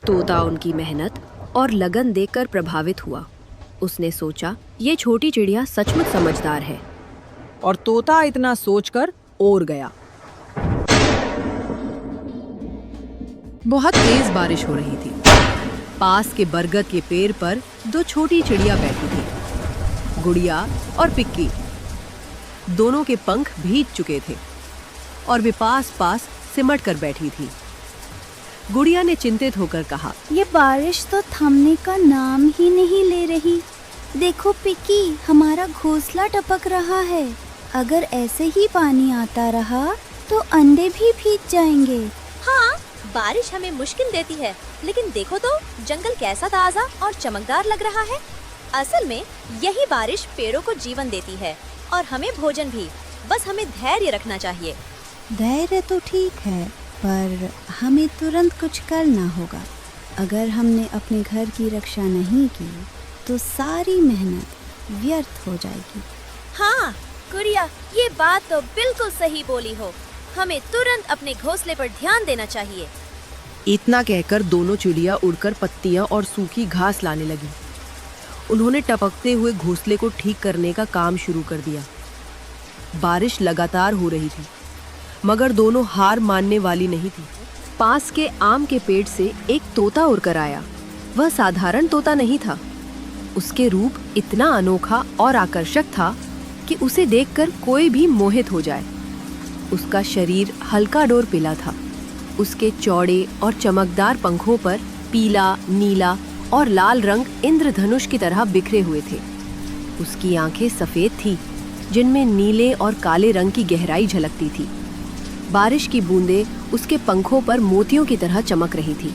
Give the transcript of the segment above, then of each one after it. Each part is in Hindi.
तोता उनकी मेहनत और लगन देखकर प्रभावित हुआ। उसने सोचा, ये छोटी चिड़िया सचमुच समझदार है। और तोता इतना सोचकर और गया। बहुत तेज बारिश हो रही थी। पास के बरगद के पेड़ पर दो छोटी चिड़िया बैठी थी, गुड़िया और पिक्की। दोनों के पंख भीग चुके थे और वे पास पास सिमट कर बैठी थी। गुड़िया ने चिंतित होकर कहा, ये बारिश तो थमने का नाम ही नहीं ले रही। देखो पिक्की, हमारा घोंसला टपक रहा है। अगर ऐसे ही पानी आता रहा तो अंडे भी भीग जाएंगे। हाँ, बारिश हमें मुश्किल देती है, लेकिन देखो तो जंगल कैसा ताज़ा और चमकदार लग रहा है। असल में यही बारिश पेड़ों को जीवन देती है और हमें भोजन भी। बस हमें धैर्य रखना चाहिए। धैर्य तो ठीक है, पर हमें तुरंत कुछ करना होगा। अगर हमने अपने घर की रक्षा नहीं की तो सारी मेहनत व्यर्थ हो जाएगी। हाँ गुड़िया, ये बात तो बिल्कुल सही बोली हो। हमें तुरंत अपने घोंसले पर ध्यान देना चाहिए। इतना कहकर दोनों चिड़िया उड़कर पत्तियां और सूखी घास लाने लगी। उन्होंने टपकते हुए घोंसले को ठीक करने का काम शुरू कर दिया। बारिश लगातार हो रही थी, मगर दोनों हार मानने वाली नहीं थी। पास के आम के पेड़ से एक तोता उड़कर आया। वह साधारण तोता नहीं था। उसके रूप इतना अनोखा और आकर्षक था कि उसे देखकर कोई भी मोहित हो जाए। उसका शरीर हल्का डोर पीला था। उसके चौड़े और चमकदार पंखों पर पीला, नीला और लाल रंग इंद्रधनुष की तरह बिखरे हुए थे। उसकी आंखें सफेद थीं, जिनमें नीले और काले रंग की गहराई झलकती थी। बारिश की बूंदें उसके पंखों पर मोतियों की तरह चमक रही थी।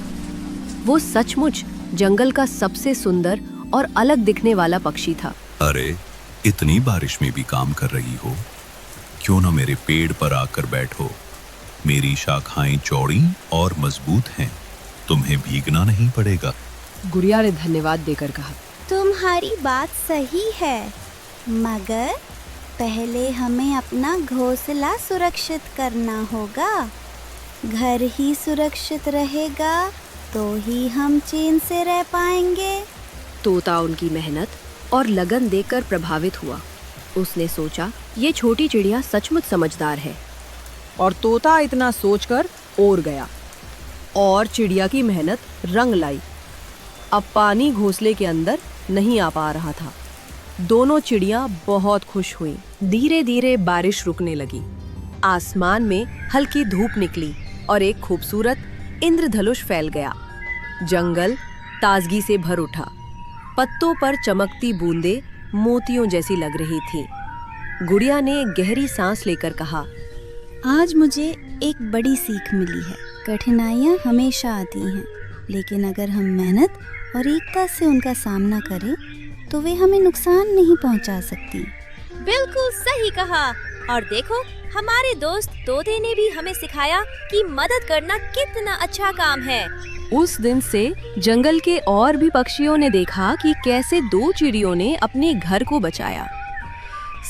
वो सचमुच जंगल का सबसे सुंदर और अलग दिखने वाला पक्षी था। अरे, इतनी बारिश में भी काम कर रही हो, क्यों न मेरे पेड़ पर आकर बैठो। मेरी शाखाएं चौड़ी और मजबूत हैं, तुम्हें भीगना नहीं पड़ेगा। गुड़िया ने धन्यवाद देकर कहा, तुम्हारी बात सही है, मगर पहले हमें अपना घोंसला सुरक्षित करना होगा। घर ही सुरक्षित रहेगा तो ही हम चैन से रह पाएंगे। तोता उनकी मेहनत और लगन देखकर प्रभावित हुआ। उसने सोचा, ये छोटी चिड़िया सचमुच समझदार है। और तोता इतना सोचकर और गया। और चिड़िया की मेहनत रंग लाई। अब पानी घोंसले के अंदर नहीं आ पा रहा था। दोनों चिड़िया बहुत खुश हुईं। धीरे धीरे बारिश रुकने लगी। आसमान में हल्की धूप निकली और एक खूबसूरत इंद्रधनुष फैल गया। जंगल ताजगी से भर उठा। पत्तों पर चमकती बूंदें मोतियों जैसी लग रही थीं। गुड़िया ने गहरी सांस लेकर कहा, आज मुझे एक बड़ी सीख मिली है। कठिनाइयाँ हमेशा आती हैं, लेकिन अगर हम मेहनत और एकता से उनका सामना करें तो वे हमें नुकसान नहीं पहुंचा सकती। बिल्कुल सही कहा। और देखो, हमारे दोस्त तोते ने भी हमें सिखाया कि मदद करना कितना अच्छा काम है। उस दिन से जंगल के और भी पक्षियों ने देखा कि कैसे दो चिड़ियों ने अपने घर को बचाया।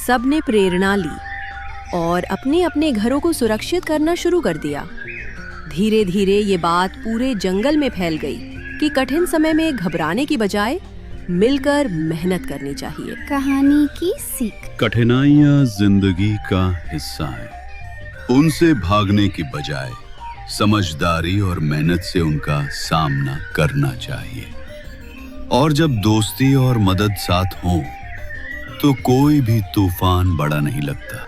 सबने प्रेरणा ली और अपने अपने घरों को सुरक्षित करना शुरू कर दिया। धीरे धीरे ये बात पूरे जंगल में फैल गई कि कठिन समय में घबराने की बजाय मिलकर मेहनत करनी चाहिए। कहानी की सीख। कठिनाइयाँ जिंदगी का हिस्सा है। उनसे भागने की बजाय समझदारी और मेहनत से उनका सामना करना चाहिए। और जब दोस्ती और मदद साथ हो तो कोई भी तूफान बड़ा नहीं लगता।